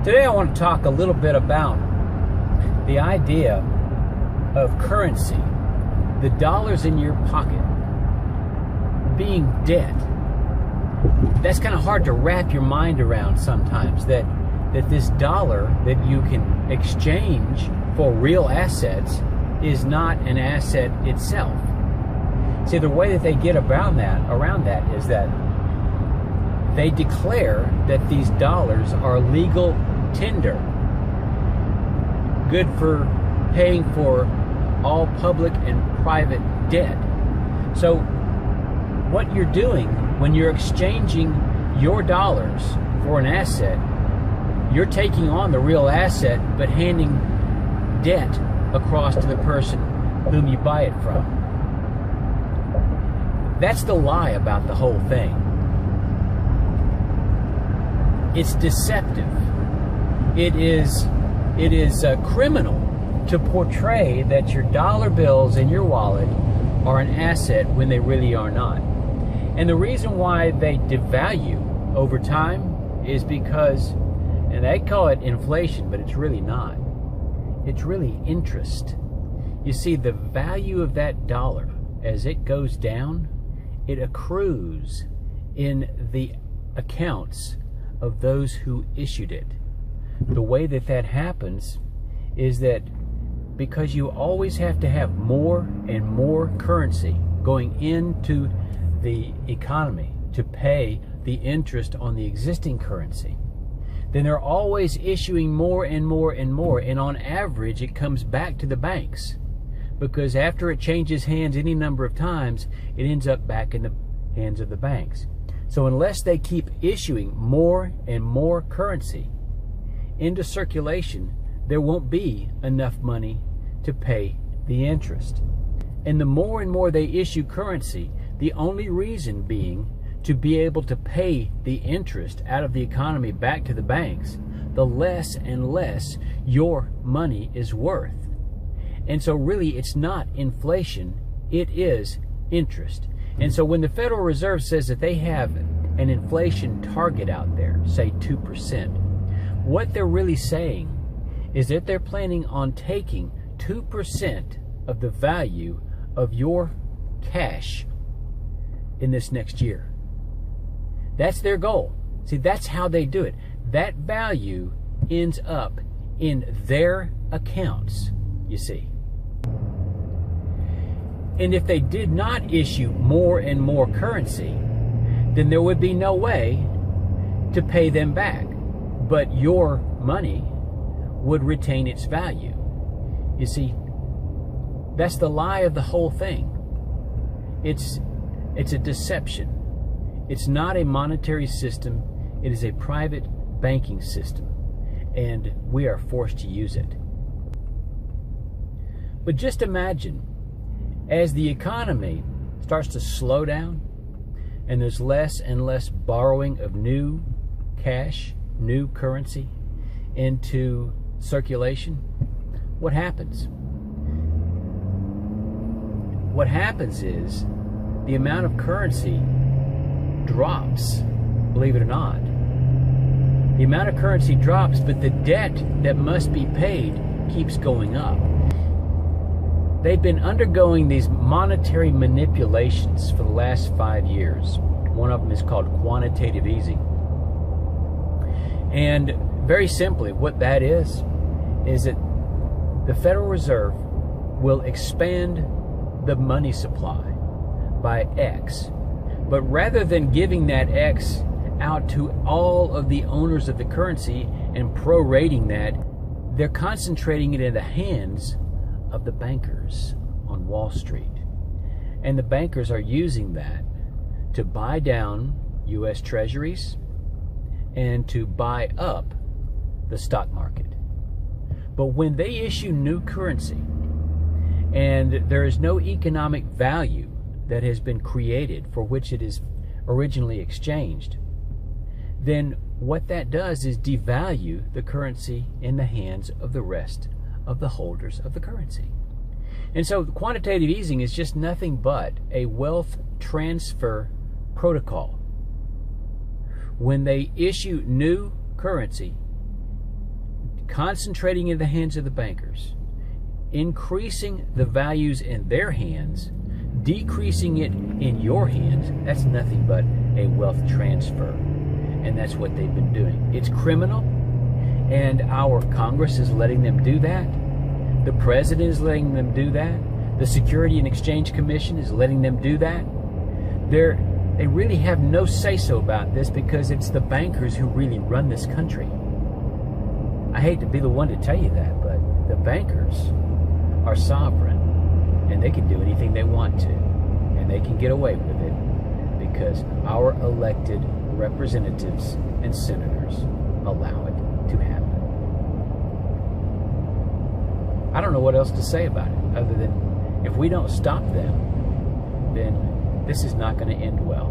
Today I want to talk a little bit about the idea of currency, the dollars in your pocket, being debt. That's kind of hard to wrap your mind around sometimes, that this dollar that you can exchange for real assets is not an asset itself. See, the way that they get around that is that they declare that these dollars are legal tender, good for paying for all public and private debt. So what you're doing when you're exchanging your dollars for an asset, you're taking on the real asset but handing debt across to the person whom you buy it from. That's the lie about the whole thing. It's deceptive. It is criminal to portray that your dollar bills in your wallet are an asset when they really are not. And the reason why they devalue over time is because, and they call it inflation, but it's really not. It's really interest. You see, the value of that dollar, as it goes down, it accrues in the accounts of those who issued it. The way that happens is that because you always have to have more and more currency going into the economy to pay the interest on the existing currency, then they're always issuing more and more and more, and on average it comes back to the banks, because after it changes hands any number of times, it ends up back in the hands of the banks. So unless they keep issuing more and more currency into circulation, there won't be enough money to pay the interest. And the more and more they issue currency, the only reason being to be able to pay the interest out of the economy back to the banks, the less and less your money is worth. And so really it's not inflation, it is interest. And so when the Federal Reserve says that they have an inflation target out there, say 2%, what they're really saying is that they're planning on taking 2% of the value of your cash in this next year. That's their goal. See, that's how they do it. That value ends up in their accounts, you see. And if they did not issue more and more currency, then there would be no way to pay them back. But your money would retain its value. You see, that's the lie of the whole thing. It's a deception. It's not a monetary system. It is a private banking system, and we are forced to use it. But just imagine, as the economy starts to slow down and there's less and less borrowing of new cash, new currency into circulation, what happens? What happens is the amount of currency drops, believe it or not. The amount of currency drops, but the debt that must be paid keeps going up. They've been undergoing these monetary manipulations for the last 5 years. One of them is called quantitative easing. And very simply, what that is that the Federal Reserve will expand the money supply by X. But rather than giving that X out to all of the owners of the currency and prorating that, they're concentrating it in the hands of the bankers on Wall Street. And the bankers are using that to buy down U.S. treasuries and to buy up the stock market. But when they issue new currency and there is no economic value that has been created for which it is originally exchanged, then what that does is devalue the currency in the hands of the rest of the holders of the currency. And so quantitative easing is just nothing but a wealth transfer protocol. When they issue new currency concentrating in the hands of the bankers, increasing the values in their hands, decreasing it in your hands, that's nothing but a wealth transfer. And that's what they've been doing. It's criminal, and our Congress is letting them do that. The President is letting them do that. The Security and Exchange Commission is letting them do that. They really have no say-so about this because it's the bankers who really run this country. I hate to be the one to tell you that, but the bankers are sovereign, and they can do anything they want to, and they can get away with it because our elected representatives and senators allow it to happen. I don't know what else to say about it other than if we don't stop them, then this is not going to end well.